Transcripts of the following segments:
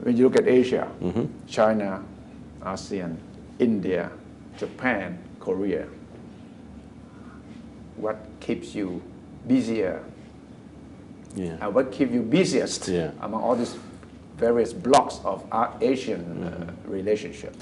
When you look at Asia, China, ASEAN, India, Japan, Korea, what keeps you busier? And what keeps you busiest among all these various blocks of our Asian relationship?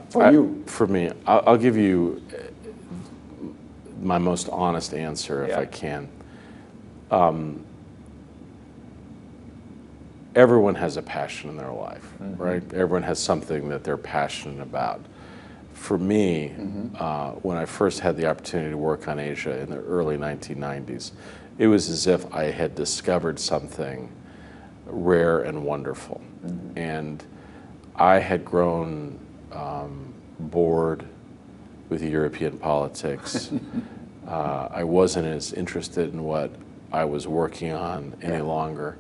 For me, I'll give you my most honest answer if I can. Everyone has a passion in their life, right? Everyone has something that they're passionate about. For me, when I first had the opportunity to work on Asia in the early 1990s, it was as if I had discovered something rare and wonderful. And I had grown bored with European politics. I wasn't as interested in what I was working on any longer.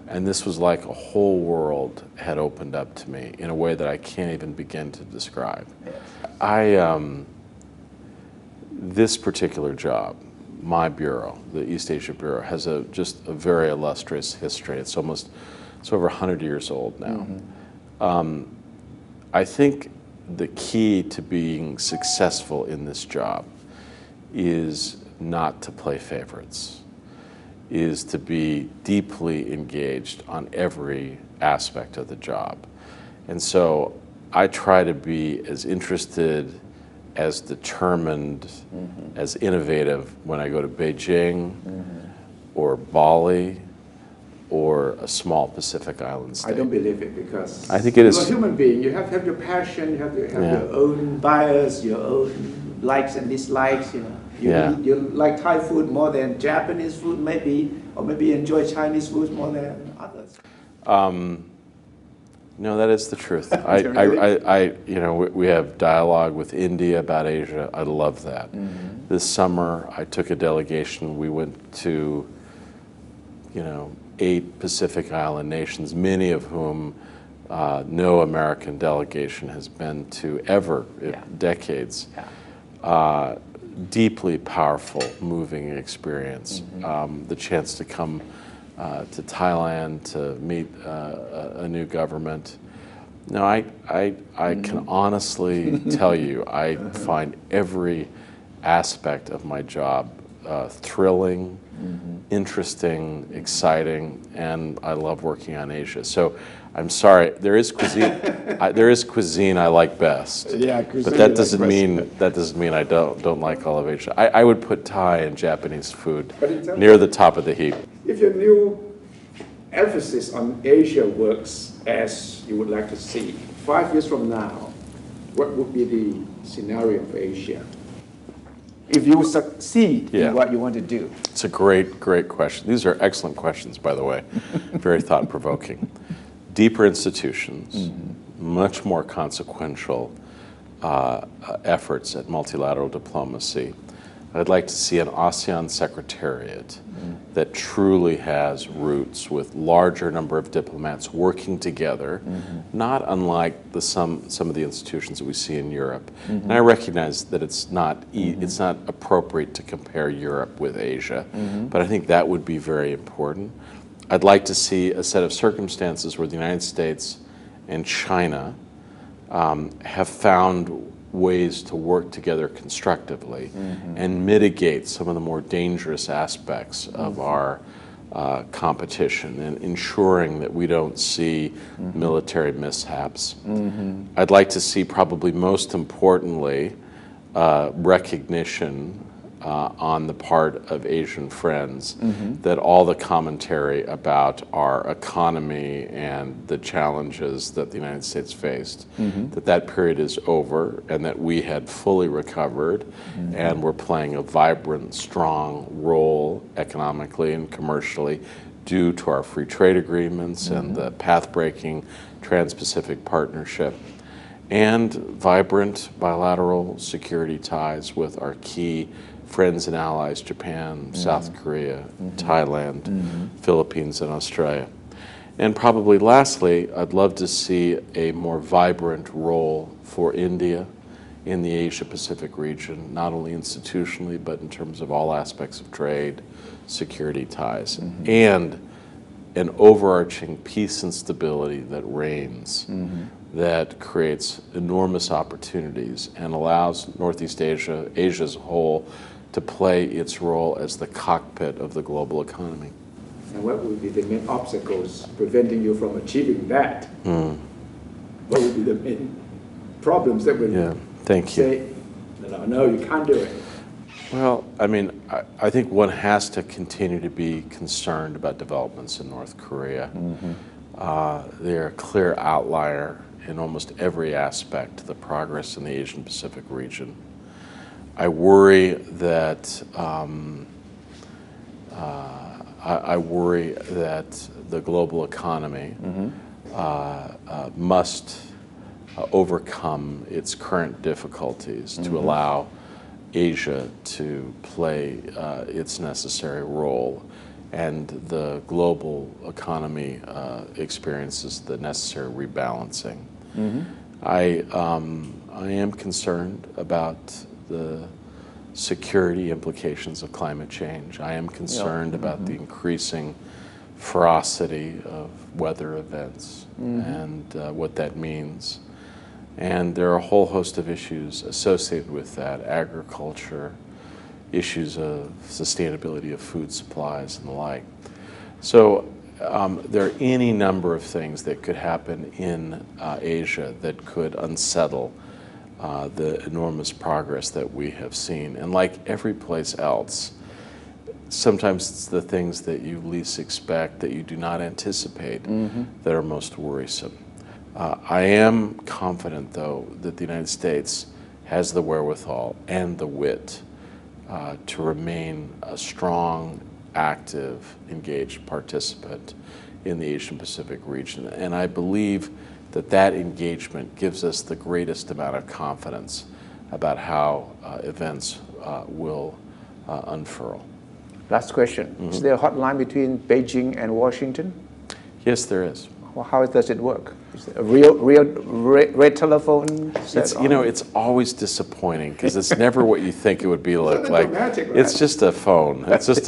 And this was like a whole world had opened up to me in a way that I can't even begin to describe. This particular job, my bureau, the East Asia Bureau, has just a very illustrious history. It's over 100 years old now. I think the key to being successful in this job is not to play favorites, is to be deeply engaged on every aspect of the job. And so I try to be as interested, as determined, as innovative when I go to Beijing or Bali or a small Pacific island state. I don't believe it, because I think it is. You're a human being. You have to have your passion. You have to have your own bias, your own likes and dislikes. You like Thai food more than Japanese food, maybe, or maybe you enjoy Chinese food more than others. No, that is the truth. We have dialogue with India about Asia. I love that. This summer, I took a delegation. We went to, 8 Pacific Island nations, many of whom no American delegation has been to ever, decades. Deeply powerful, moving experience. The chance to come to Thailand to meet a new government. No, I can honestly tell you, I find every aspect of my job thrilling, interesting, exciting, and I love working on Asia. So I'm sorry, there is cuisine I like best. But that doesn't mean I don't like all of Asia. I would put Thai and Japanese food near the top of the heap. If your new emphasis on Asia works as you would like to see, 5 years from now, what would be the scenario for Asia? If you succeed in what you want to do. It's a great question. These are excellent questions, by the way. Very thought-provoking. Deeper institutions, much more consequential efforts at multilateral diplomacy. I'd like to see an ASEAN secretariat that truly has roots with larger number of diplomats working together, not unlike some of the institutions that we see in Europe. And I recognize that it's not appropriate to compare Europe with Asia, but I think that would be very important. I'd like to see a set of circumstances where the United States and China have found ways to work together constructively and mitigate some of the more dangerous aspects of our competition and ensuring that we don't see military mishaps. I'd like to see, probably most importantly, recognition on the part of Asian friends that all the commentary about our economy and the challenges that the United States faced, that period is over and that we had fully recovered and we're playing a vibrant, strong role economically and commercially due to our free trade agreements and the path-breaking Trans-Pacific Partnership, and vibrant bilateral security ties with our key friends and allies, Japan, South Korea, Thailand, Philippines, and Australia. And probably lastly, I'd love to see a more vibrant role for India in the Asia-Pacific region, not only institutionally, but in terms of all aspects of trade, security ties. And an overarching peace and stability that reigns, that creates enormous opportunities and allows Northeast Asia, Asia as a whole, to play its role as the cockpit of the global economy. And what would be the main obstacles preventing you from achieving that? What would be the main problems that would say, no, you can't do it? Well, I mean, I think one has to continue to be concerned about developments in North Korea. They're a clear outlier in almost every aspect of the progress in the Asian Pacific region. I worry that the global economy must overcome its current difficulties to allow Asia to play its necessary role, and the global economy experiences the necessary rebalancing. I am concerned about the security implications of climate change. I am concerned about the increasing ferocity of weather events and what that means. And there are a whole host of issues associated with that: agriculture, issues of sustainability of food supplies and the like. So there are any number of things that could happen in Asia that could unsettle the enormous progress that we have seen. And like every place else, sometimes it's the things that you least expect, that you do not anticipate, that are most worrisome. I am confident, though, that the United States has the wherewithal and the wit to remain a strong, active, engaged participant in the Asian Pacific region. And I believe that that engagement gives us the greatest amount of confidence about how events will unfurl. Last question. Is there a hotline between Beijing and Washington? Yes, there is. Well, how does it work? Is it a real red telephone? It's always disappointing because it's never what you think it would be like. It's just a phone. It's just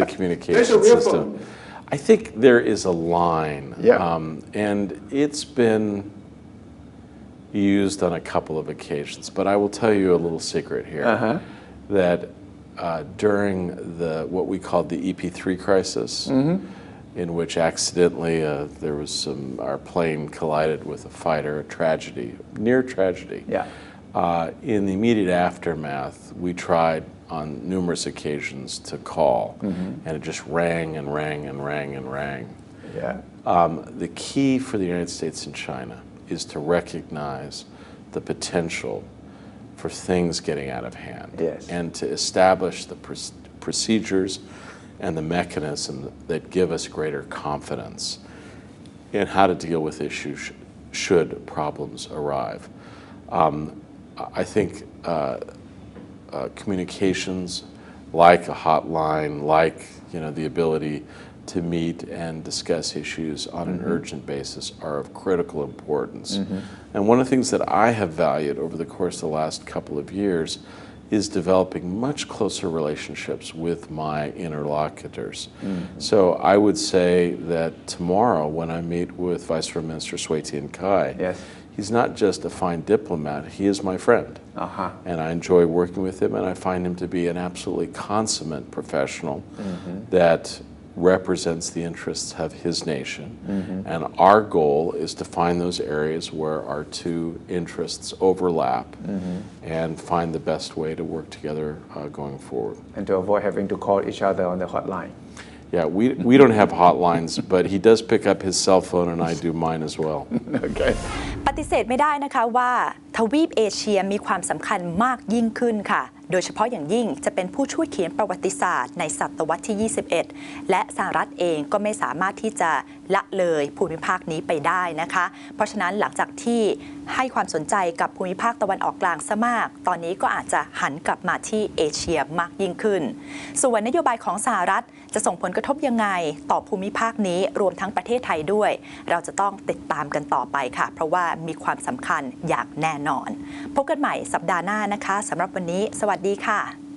a communication system. Phone. I think there is a line, and it's been used on a couple of occasions. But I will tell you a little secret here, that during what we called the EP3 crisis, in which accidentally our plane collided with a fighter, a tragedy, near tragedy. In the immediate aftermath, we tried on numerous occasions to call, and it just rang and rang and rang and rang. The key for the United States and China is to recognize the potential for things getting out of hand, and to establish the procedures and the mechanism that give us greater confidence in how to deal with issues should problems arrive. I think communications, like a hotline, like the ability to meet and discuss issues on an urgent basis, are of critical importance. And one of the things that I have valued over the course of the last couple of years is developing much closer relationships with my interlocutors. So I would say that tomorrow, when I meet with Vice Foreign Minister Sui Tian-kai, he's not just a fine diplomat, he is my friend. And I enjoy working with him, and I find him to be an absolutely consummate professional that represents the interests of his nation. And our goal is to find those areas where our two interests overlap and find the best way to work together going forward. And to avoid having to call each other on the hotline. Yeah, we don't have hotlines, but he does pick up his cell phone and I do mine as well. Okay. ปฏิเสธไม่ได้นะคะว่าทวีปเอเชียมีความสำคัญมากยิ่งขึ้นค่ะโดยเฉพาะอย่างยิ่งจะเป็นผู้ช่วยเขียนประวัติศาสตร์ในศตวรรษที่ 21 และสหรัฐเองก็ไม่สามารถที่จะละเลยภูมิภาคนี้ไปได้นะคะเพราะฉะนั้นหลังจากที่ให้ความสนใจกับภูมิภาคตะวันออกกลางซะมากตอนนี้ก็อาจจะหันกลับมาที่เอเชียมากยิ่งขึ้นส่วนนโยบายของสหรัฐจะส่งผลกระทบยังไงต่อภูมิภาคนี้รวมทั้งประเทศไทยด้วยเราจะต้องติดตามกันต่อไปค่ะเพราะว่ามีความสำคัญอย่างแน่นอนพบกันใหม่สัปดาห์หน้านะคะสำหรับวันนี้สวัสดีค่ะ